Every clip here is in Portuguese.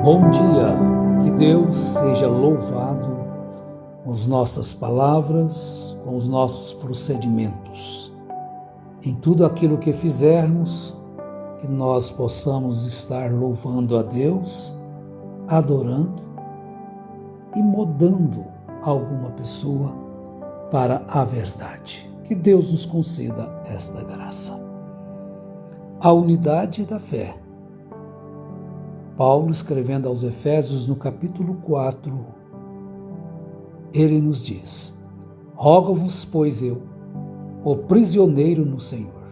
Bom dia, que Deus seja louvado com as nossas palavras, com os nossos procedimentos. Em tudo aquilo que fizermos, que nós possamos estar louvando a Deus, adorando e mudando alguma pessoa para a verdade. Que Deus nos conceda esta graça. A unidade da fé. Paulo, escrevendo aos Efésios, no capítulo 4, ele nos diz: Rogo-vos, pois eu, o prisioneiro no Senhor,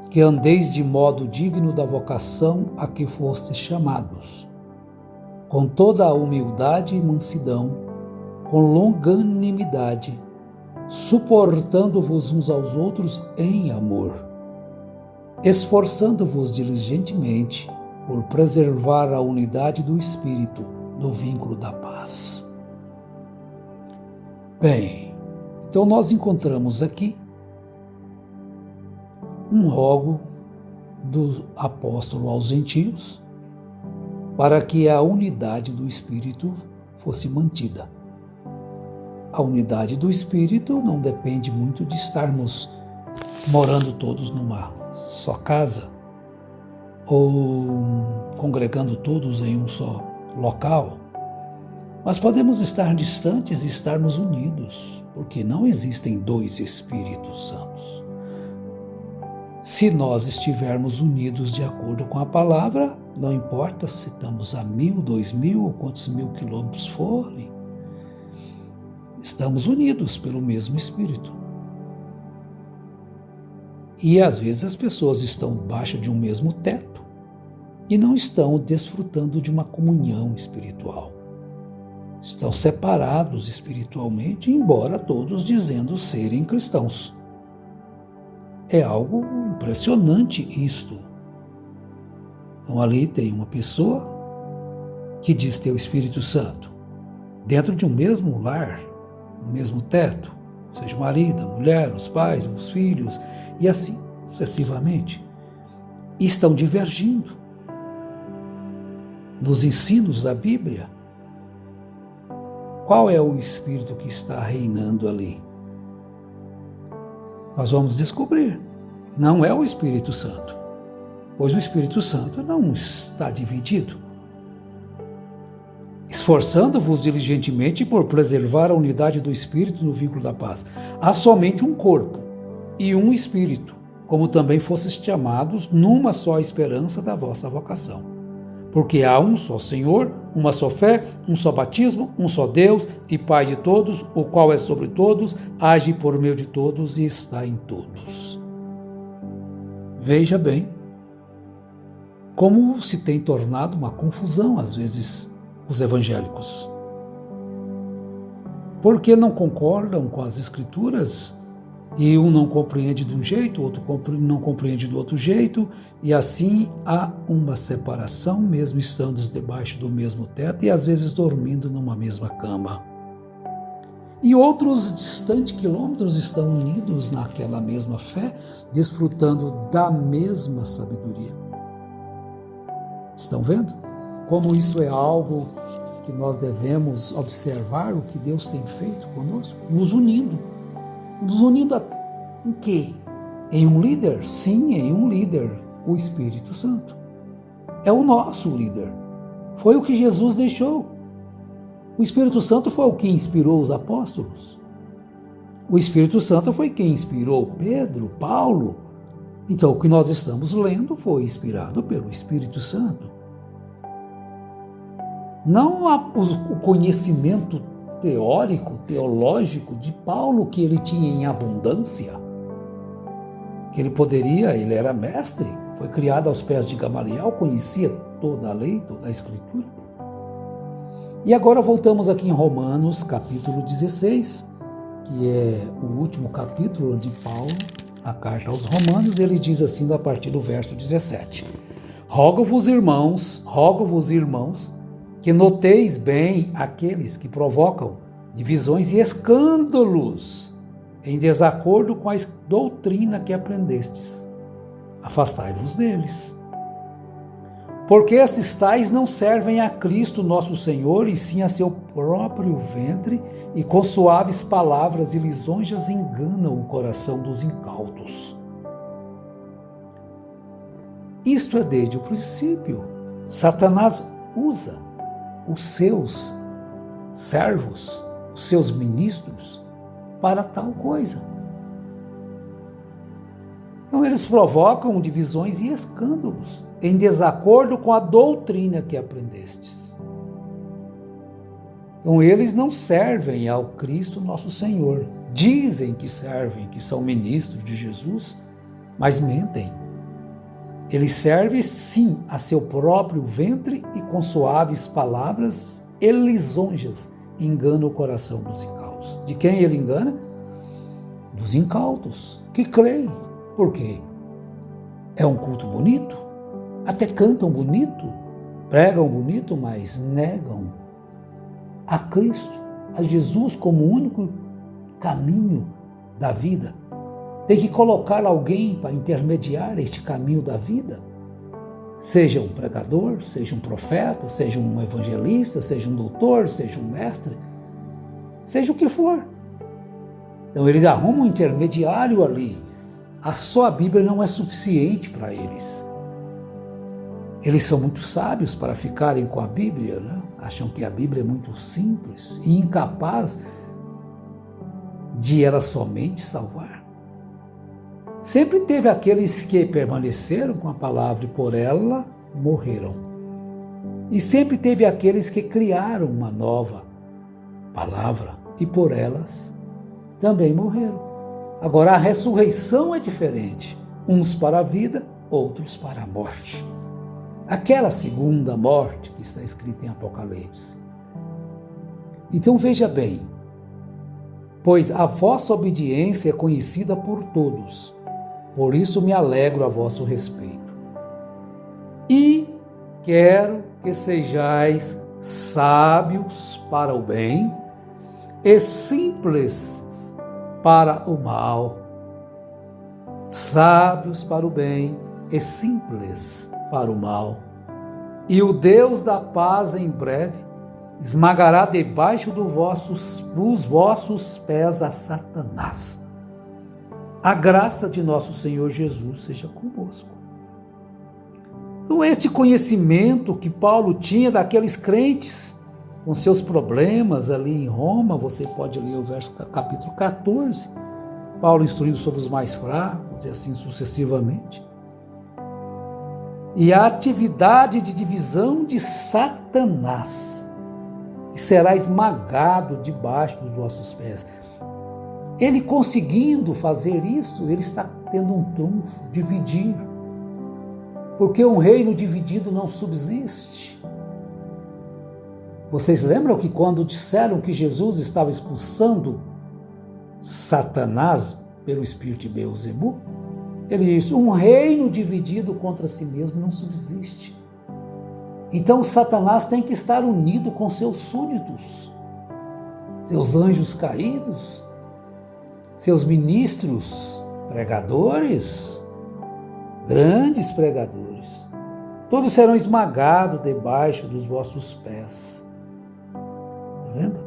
que andeis de modo digno da vocação a que fostes chamados, com toda a humildade e mansidão, com longanimidade, suportando-vos uns aos outros em amor, esforçando-vos diligentemente por preservar a unidade do Espírito no vínculo da paz. Bem, então nós encontramos aqui um rogo do apóstolo aos gentios para que a unidade do Espírito fosse mantida. A unidade do Espírito não depende muito de estarmos morando todos numa só casa, ou congregando todos em um só local, mas podemos estar distantes e estarmos unidos, porque não existem dois Espíritos Santos. Se nós estivermos unidos de acordo com a palavra, não importa se estamos a 1.000, 2.000 ou quantos mil quilômetros forem, estamos unidos pelo mesmo Espírito. E às vezes as pessoas estão debaixo de um mesmo teto e não estão desfrutando de uma comunhão espiritual. Estão separados espiritualmente, embora todos dizendo serem cristãos. É algo impressionante isto. Então ali tem uma pessoa que diz ter o Espírito Santo dentro de um mesmo lar, um mesmo teto, seja o marido, a mulher, os pais, os filhos, e assim sucessivamente, e estão divergindo nos ensinos da Bíblia. Qual é o Espírito que está reinando ali? Nós vamos descobrir. Não é o Espírito Santo, pois o Espírito Santo não está dividido. Esforçando-vos diligentemente por preservar a unidade do Espírito no vínculo da paz. Há somente um corpo e um Espírito, como também fostes chamados numa só esperança da vossa vocação. Porque há um só Senhor, uma só fé, um só batismo, um só Deus e Pai de todos, o qual é sobre todos, age por meio de todos e está em todos. Veja bem como se tem tornado uma confusão, às vezes, os evangélicos. Porque não concordam com as Escrituras, e um não compreende de um jeito, o outro não compreende do outro jeito, e assim há uma separação, mesmo estando debaixo do mesmo teto e às vezes dormindo numa mesma cama. E outros distantes quilômetros estão unidos naquela mesma fé, desfrutando da mesma sabedoria. Estão vendo como isso é algo que nós devemos observar, o que Deus tem feito conosco? Nos unindo em quê? Em um líder? Sim, em um líder, o Espírito Santo. É o nosso líder. Foi o que Jesus deixou. O Espírito Santo foi o que inspirou os apóstolos. O Espírito Santo foi quem inspirou Pedro, Paulo. Então, o que nós estamos lendo foi inspirado pelo Espírito Santo. Não o conhecimento teórico, teológico de Paulo que ele tinha em abundância, que ele era mestre, foi criado aos pés de Gamaliel, conhecia toda a lei, toda a Escritura. E agora voltamos aqui em Romanos, capítulo 16, que é o último capítulo de Paulo, a carta aos Romanos. Ele diz assim, a partir do verso 17: Rogo-vos, irmãos, que noteis bem aqueles que provocam divisões e escândalos em desacordo com a doutrina que aprendestes. Afastai-vos deles. Porque esses tais não servem a Cristo nosso Senhor, e sim a seu próprio ventre, e com suaves palavras e lisonjas enganam o coração dos incautos. Isto é desde o princípio. Satanás usa os seus servos, os seus ministros, para tal coisa. Então eles provocam divisões e escândalos, em desacordo com a doutrina que aprendestes. Então eles não servem ao Cristo nosso Senhor. Dizem que servem, que são ministros de Jesus, mas mentem. Ele serve sim a seu próprio ventre e com suaves palavras e lisonjas engana o coração dos incautos. De quem ele engana? Dos incautos, que creem. Por quê? É um culto bonito, até cantam bonito, pregam bonito, mas negam a Cristo, a Jesus como único caminho da vida. Tem que colocar alguém para intermediar este caminho da vida. Seja um pregador, seja um profeta, seja um evangelista, seja um doutor, seja um mestre, seja o que for. Então eles arrumam um intermediário ali. A só Bíblia não é suficiente para eles. Eles são muito sábios para ficarem com a Bíblia, né? Acham que a Bíblia é muito simples e incapaz de ela somente salvar. Sempre teve aqueles que permaneceram com a palavra e por ela morreram. E sempre teve aqueles que criaram uma nova palavra e por elas também morreram. Agora, a ressurreição é diferente. Uns para a vida, outros para a morte. Aquela segunda morte que está escrita em Apocalipse. Então veja bem, pois a vossa obediência é conhecida por todos, por isso me alegro a vosso respeito. E quero que sejais sábios para o bem e simples para o mal, sábios para o bem e simples para o mal. E o Deus da paz em breve esmagará debaixo dos vossos pés a Satanás. A graça de nosso Senhor Jesus seja convosco. Então este conhecimento que Paulo tinha daqueles crentes com seus problemas ali em Roma, você pode ler o capítulo 14, Paulo instruindo sobre os mais fracos e assim sucessivamente. E a atividade de divisão de Satanás, que será esmagado debaixo dos vossos pés. Ele conseguindo fazer isso, ele está tendo um trunfo, dividir. Porque um reino dividido não subsiste. Vocês lembram que quando disseram que Jesus estava expulsando Satanás pelo espírito de Beelzebul? Ele disse, um reino dividido contra si mesmo não subsiste. Então Satanás tem que estar unido com seus súditos, seus anjos caídos, seus ministros, pregadores, grandes pregadores. Todos serão esmagados debaixo dos vossos pés. Está vendo?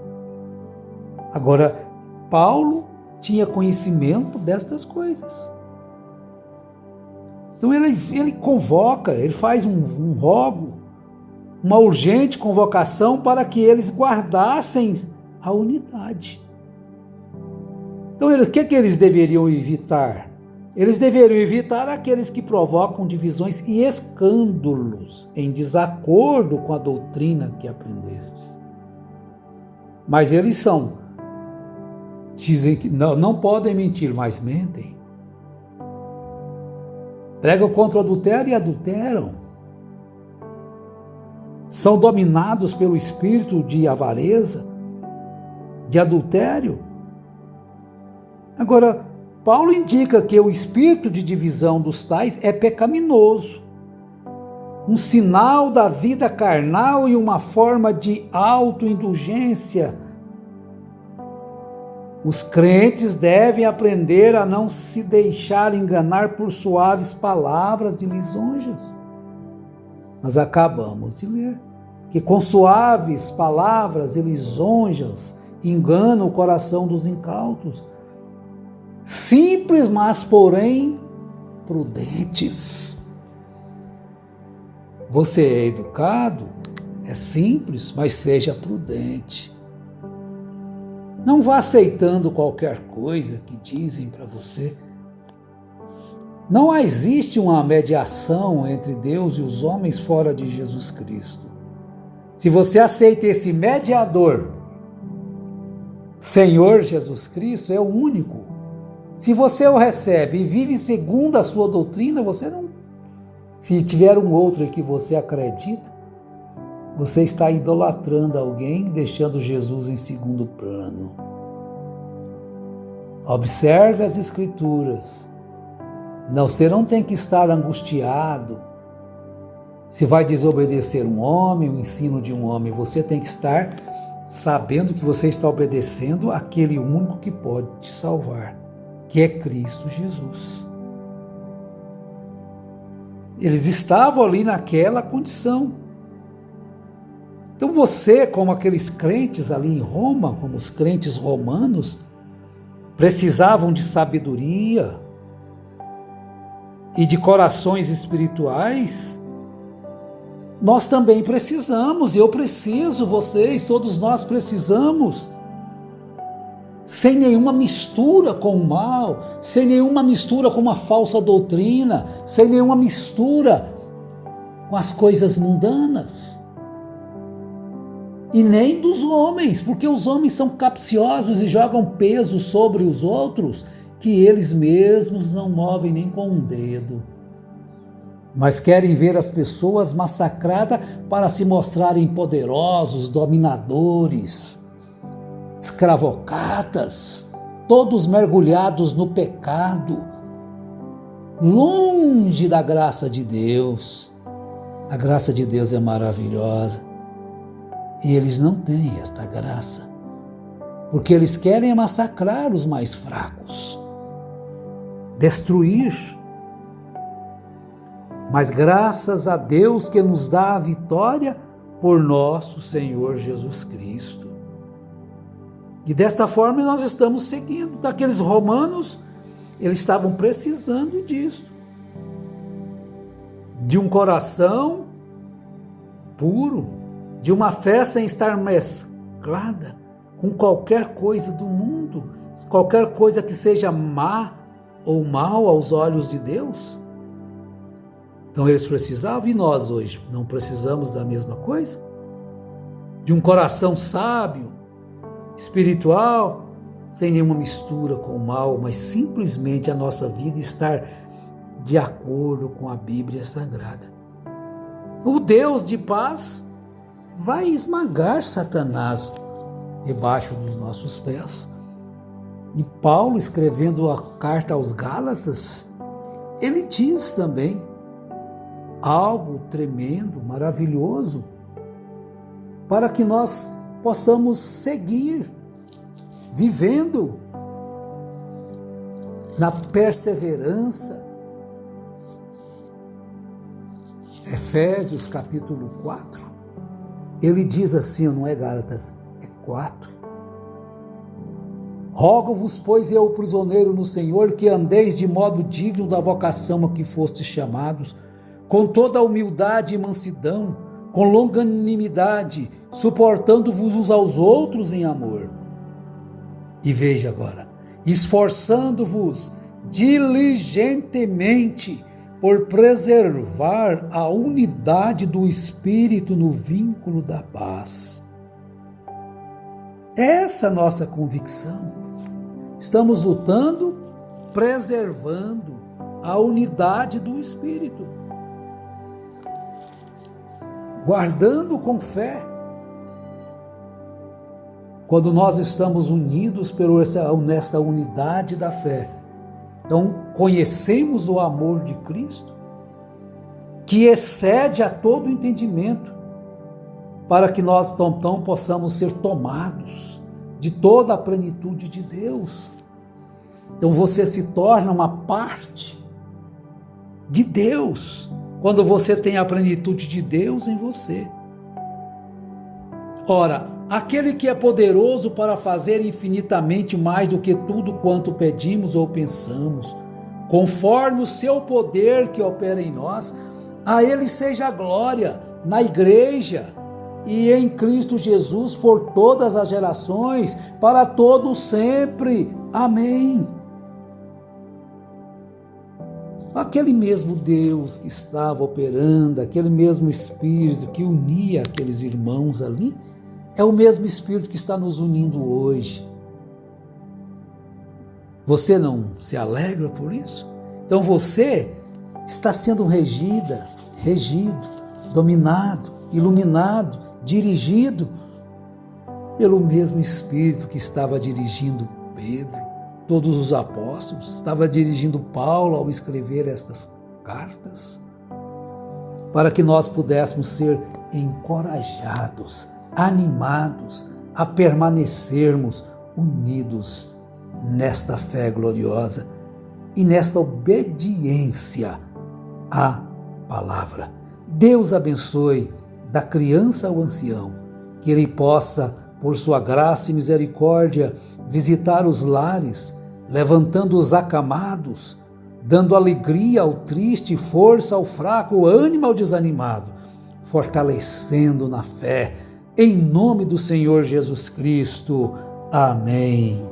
Agora, Paulo tinha conhecimento destas coisas. Então ele convoca, ele faz um rogo, uma urgente convocação para que eles guardassem a unidade. Então, o que eles deveriam evitar? Eles deveriam evitar aqueles que provocam divisões e escândalos em desacordo com a doutrina que aprendestes. Mas eles dizem que não podem mentir, mas mentem. Pregam contra o adultério e adulteram. São dominados pelo espírito de avareza, de adultério. Agora, Paulo indica que o espírito de divisão dos tais é pecaminoso, um sinal da vida carnal e uma forma de autoindulgência. Os crentes devem aprender a não se deixar enganar por suaves palavras de lisonjas. nós acabamos de ler, que com suaves palavras e lisonjas enganam o coração dos incautos, simples, mas porém prudentes. Você é educado, é simples, mas seja prudente. Não vá aceitando qualquer coisa que dizem para você. Não existe uma mediação entre Deus e os homens fora de Jesus Cristo. Se você aceita esse mediador, Senhor Jesus Cristo, é o único. Se você o recebe e vive segundo a sua doutrina, você não. Se tiver um outro que você acredita, você está idolatrando alguém, deixando Jesus em segundo plano. Observe as Escrituras. Você não tem que estar angustiado se vai desobedecer um homem, o ensino de um homem. Você tem que estar sabendo que você está obedecendo aquele único que pode te salvar, que é Cristo Jesus. Eles estavam ali naquela condição. Então você, como aqueles crentes ali em Roma, como os crentes romanos, precisavam de sabedoria e de corações espirituais. Nós também precisamos, eu preciso, vocês, todos nós precisamos, sem nenhuma mistura com o mal, sem nenhuma mistura com uma falsa doutrina, sem nenhuma mistura com as coisas mundanas. E nem dos homens, porque os homens são capciosos e jogam peso sobre os outros que eles mesmos não movem nem com um dedo. Mas querem ver as pessoas massacradas para se mostrarem poderosos, dominadores, escravocatas, todos mergulhados no pecado, longe da graça de Deus. A graça de Deus é maravilhosa e eles não têm esta graça, porque eles querem massacrar os mais fracos, destruir. Mas graças a Deus que nos dá a vitória por nosso Senhor Jesus Cristo. E desta forma nós estamos seguindo. Daqueles romanos, eles estavam precisando disso. De um coração puro, de uma fé sem estar mesclada com qualquer coisa do mundo, qualquer coisa que seja má ou mal aos olhos de Deus. Então eles precisavam, e nós hoje não precisamos da mesma coisa? De um coração sábio, espiritual, sem nenhuma mistura com o mal, mas simplesmente a nossa vida estar de acordo com a Bíblia Sagrada. O Deus de paz vai esmagar Satanás debaixo dos nossos pés. E Paulo, escrevendo a carta aos Gálatas, ele diz também algo tremendo, maravilhoso, para que nós possamos seguir vivendo na perseverança. Efésios capítulo 4, ele diz assim, não é Gálatas, é 4. Rogo-vos, pois eu, prisioneiro no Senhor, que andeis de modo digno da vocação a que fostes chamados, com toda a humildade e mansidão, com longanimidade, suportando-vos uns aos outros em amor. E veja agora, esforçando-vos diligentemente por preservar a unidade do Espírito no vínculo da paz. Essa é a nossa convicção. Estamos lutando, preservando a unidade do Espírito, guardando com fé. Quando nós estamos unidos nessa unidade da fé, então conhecemos o amor de Cristo, que excede a todo entendimento, para que nós então possamos ser tomados de toda a plenitude de Deus. Então você se torna uma parte de Deus, quando você tem a plenitude de Deus em você. Ora, aquele que é poderoso para fazer infinitamente mais do que tudo quanto pedimos ou pensamos, conforme o seu poder que opera em nós, a ele seja a glória na igreja e em Cristo Jesus por todas as gerações, para todos sempre. Amém. Aquele mesmo Deus que estava operando, aquele mesmo Espírito que unia aqueles irmãos ali, é o mesmo Espírito que está nos unindo hoje. Você não se alegra por isso? Então você está sendo regido, dominado, iluminado, dirigido pelo mesmo Espírito que estava dirigindo Pedro, todos os apóstolos, estava dirigindo Paulo ao escrever estas cartas, para que nós pudéssemos ser encorajados, animados a permanecermos unidos nesta fé gloriosa e nesta obediência à palavra. Deus abençoe da criança ao ancião, que ele possa, por sua graça e misericórdia, visitar os lares, levantando os acamados, dando alegria ao triste, força ao fraco, ânimo ao desanimado, fortalecendo na fé, em nome do Senhor Jesus Cristo. Amém.